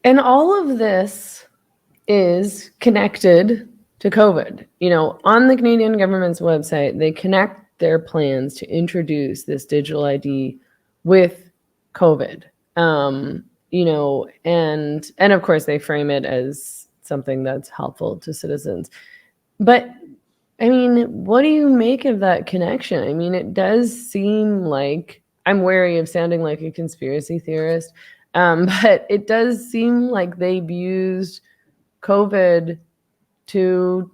And all of this is connected to COVID. On the Canadian government's website, they connect their plans to introduce this digital ID with COVID. And of course they frame it as something that's helpful to citizens. But I mean, what do you make of that connection? I mean, it does seem like, I'm wary of sounding like a conspiracy theorist, but it does seem like they've used COVID to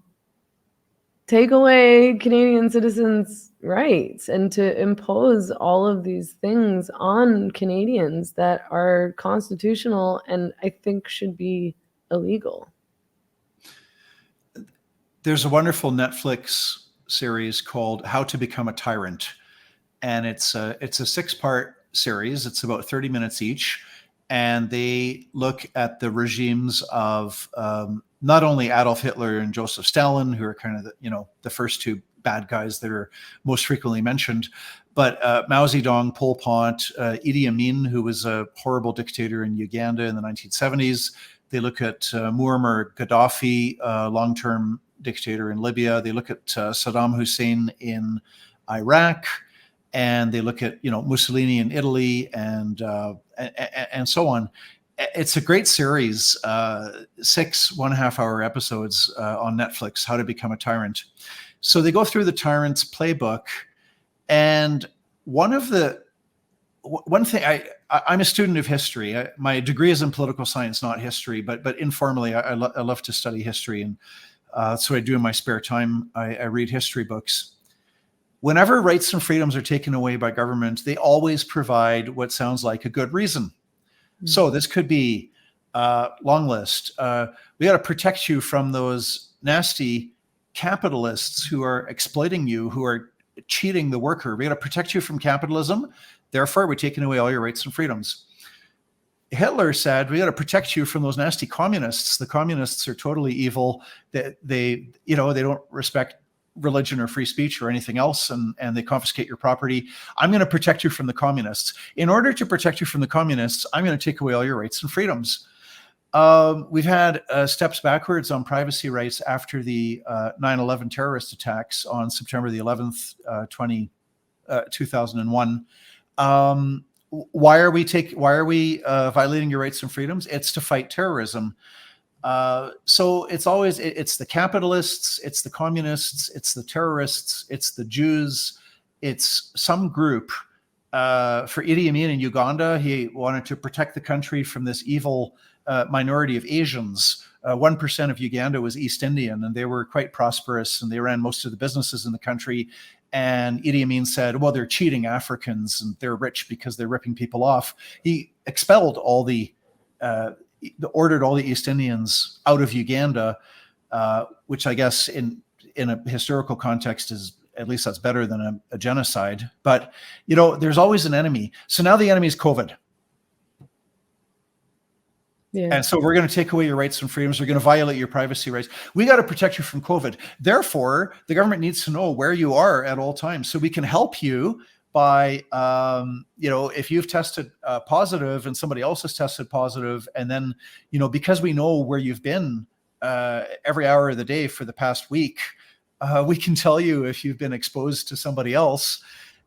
take away Canadian citizens' rights and to impose all of these things on Canadians that are constitutional and I think should be illegal. There's a wonderful Netflix series called How to Become a Tyrant. And it's a 6-part series. It's about 30 minutes each. And they look at the regimes of not only Adolf Hitler and Joseph Stalin, who are kind of the first two bad guys that are most frequently mentioned, but Mao Zedong, Pol Pot, Idi Amin, who was a horrible dictator in Uganda in the 1970s. They look at Muammar Gaddafi, long-term dictator in Libya. They look at Saddam Hussein in Iraq. And they look at Mussolini in Italy and so on. It's a great series, 6 1.5-hour episodes on Netflix. How to Become a Tyrant. So they go through the tyrant's playbook, and one thing I'm a student of history. My degree is in political science, not history, but informally I love to study history, and that's what I do in my spare time. I read history books. Whenever rights and freedoms are taken away by government, they always provide what sounds like a good reason. Mm-hmm. So this could be long list. We got to protect you from those nasty capitalists who are exploiting you, who are cheating the worker. We got to protect you from capitalism. Therefore, we're taking away all your rights and freedoms. Hitler said, we got to protect you from those nasty communists. The communists are totally evil. They don't respect religion or free speech or anything else, and they confiscate your property. I'm going to protect you from the communists. In order to protect you from the communists, I'm going to take away all your rights and freedoms. We've had steps backwards on privacy rights after the 9/11 terrorist attacks on September the 11th, 2001. Why are we violating your rights and freedoms? It's to fight terrorism. So it's the capitalists, it's the communists, it's the terrorists, it's the Jews, it's some group. For Idi Amin in Uganda, he wanted to protect the country from this evil minority of Asians. 1% of Uganda was East Indian, and they were quite prosperous, and they ran most of the businesses in the country. And Idi Amin said, well, they're cheating Africans, and they're rich because they're ripping people off. He expelled ordered all the East Indians out of Uganda, which I guess in a historical context is, at least that's better than a genocide. But, there's always an enemy. So now the enemy is COVID. Yeah. And so we're going to take away your rights and freedoms. We're going to violate your privacy rights. We got to protect you from COVID. Therefore, the government needs to know where you are at all times so we can help you by, if you've tested positive and somebody else has tested positive, and then, because we know where you've been every hour of the day for the past week, we can tell you if you've been exposed to somebody else.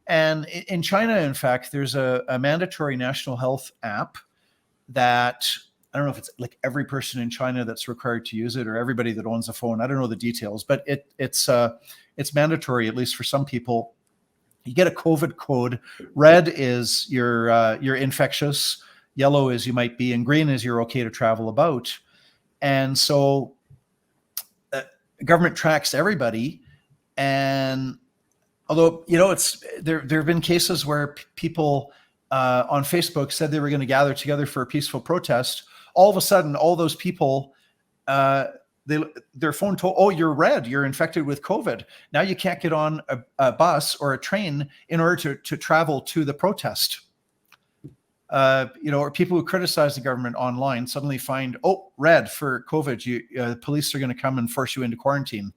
And in China, in fact, there's a mandatory national health app that, I don't know if it's like every person in China that's required to use it or everybody that owns a phone. I don't know the details, but it's mandatory, at least for some people. You get a COVID code. Red is you're infectious, yellow is you might be, and green is you're okay to travel about. And so government tracks everybody. And although, there have been cases where people on Facebook said they were going to gather together for a peaceful protest. All of a sudden, all those people, their phone told, oh, you're red, you're infected with COVID. Now you can't get on a bus or a train in order to travel to the protest. Or people who criticize the government online suddenly find, oh, red for COVID. Police are going to come and force you into quarantine.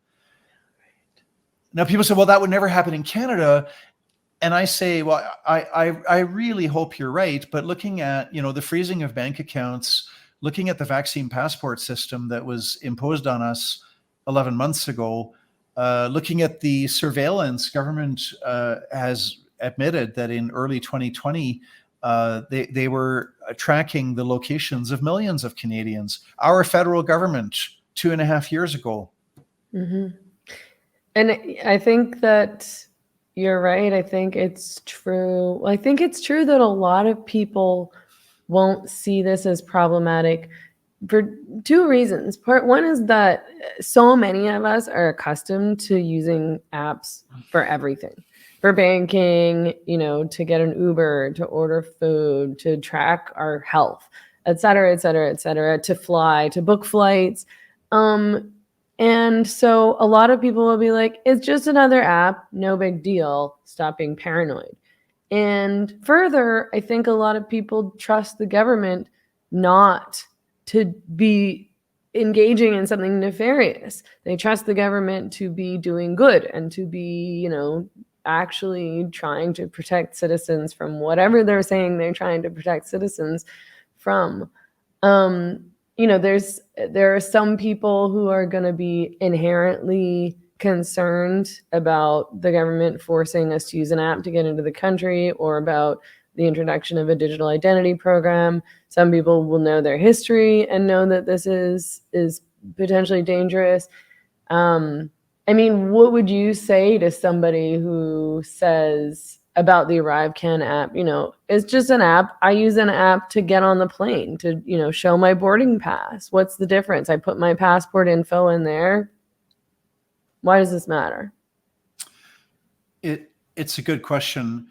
Now people say, well, that would never happen in Canada. And I say, well, I really hope you're right. But looking at, the freezing of bank accounts, looking at the vaccine passport system that was imposed on us 11 months ago, looking at the surveillance, government has admitted that in early 2020, they were tracking the locations of millions of Canadians. Our federal government 2.5 years ago. Mm-hmm. And I think that you're right. I think it's true. I think it's true that a lot of people won't see this as problematic for two reasons. Part one is that so many of us are accustomed to using apps for everything, for banking, to get an Uber, to order food, to track our health, et cetera, et cetera, et cetera, to fly, to book flights. And so a lot of people will be like, it's just another app, no big deal, stop being paranoid. And further, I think a lot of people trust the government not to be engaging in something nefarious. They trust the government to be doing good and to be, actually trying to protect citizens from whatever they're saying they're trying to protect citizens from. There are some people who are going to be inherently concerned about the government forcing us to use an app to get into the country, or about the introduction of a digital identity program. Some people will know their history and know that this is potentially dangerous. What would you say to somebody who says about the ArriveCan app, it's just an app. I use an app to get on the plane, to, show my boarding pass. What's the difference? I put my passport info in there. Why does this matter? It's a good question.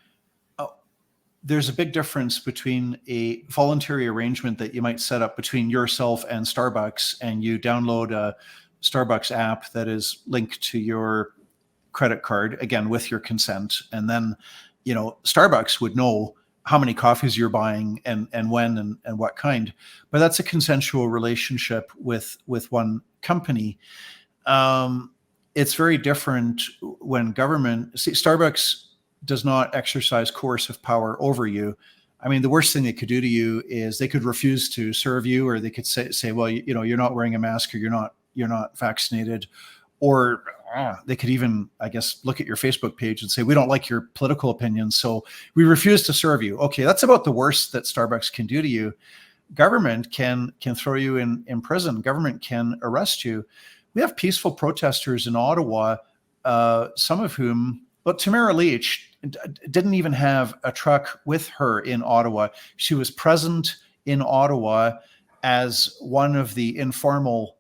There's a big difference between a voluntary arrangement that you might set up between yourself and Starbucks, and you download a Starbucks app that is linked to your credit card, again, with your consent. And then, Starbucks would know how many coffees you're buying and when and what kind. But that's a consensual relationship with one company. It's very different when Starbucks does not exercise coercive power over you. I mean, the worst thing they could do to you is they could refuse to serve you, or they could say, well, you're not wearing a mask, or you're not vaccinated, or they could even, I guess, look at your Facebook page and say, we don't like your political opinions, so we refuse to serve you. Okay, that's about the worst that Starbucks can do to you. Government can throw you in prison. Government can arrest you. We have peaceful protesters in Ottawa, some of whom, Tamara Leach didn't even have a truck with her in Ottawa. She was present in Ottawa as one of the informal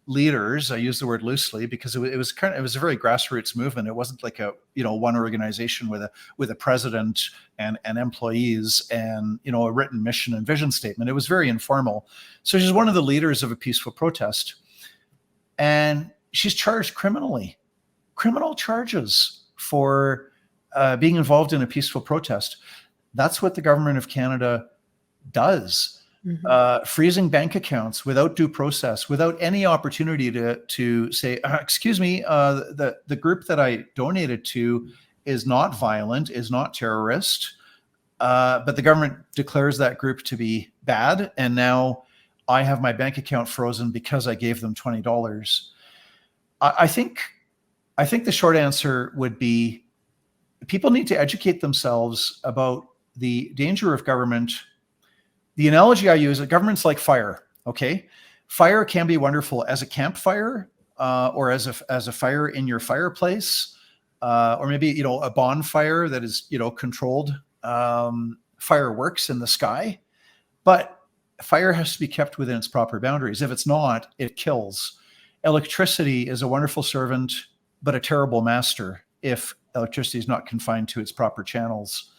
leaders. I use the word loosely because it was a very grassroots movement. It wasn't like a one organization with a president and employees and a written mission and vision statement. It was very informal. So she's one of the leaders of a peaceful protest, and she's charged criminal charges for being involved in a peaceful protest. That's what the government of Canada does. Mm-hmm. Freezing bank accounts without due process, without any opportunity to say, excuse me, the group that I donated to is not violent, is not terrorist, but the government declares that group to be bad, and now I have my bank account frozen because I gave them $20. I think the short answer would be people need to educate themselves about the danger of government. The analogy I use, government's like fire, okay? Fire can be wonderful as a campfire, or as a fire in your fireplace, or maybe, a bonfire that is, controlled, fireworks in the sky. But fire has to be kept within its proper boundaries. If it's not, it kills. Electricity is a wonderful servant, but a terrible master if electricity is not confined to its proper channels.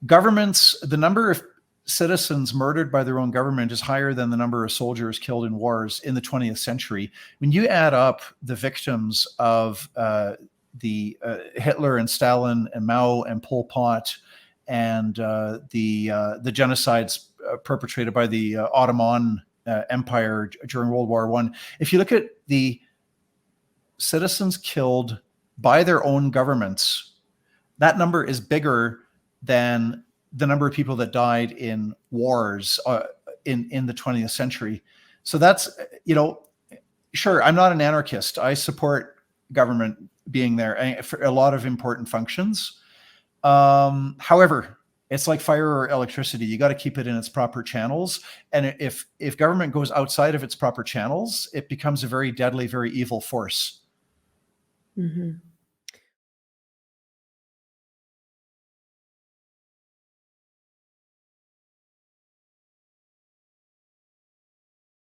Governments, the number of citizens murdered by their own government is higher than the number of soldiers killed in wars in the 20th century. When you add up the victims of the Hitler and Stalin and Mao and Pol Pot and the genocides perpetrated by the Ottoman Empire during World War I, if you look at the citizens killed by their own governments, that number is bigger than the number of people that died in wars in the 20th century. So that's, sure, I'm not an anarchist. I support government being there for a lot of important functions. However, it's like fire or electricity. You got to keep it in its proper channels. And if government goes outside of its proper channels, it becomes a very deadly, very evil force. Mm-hmm.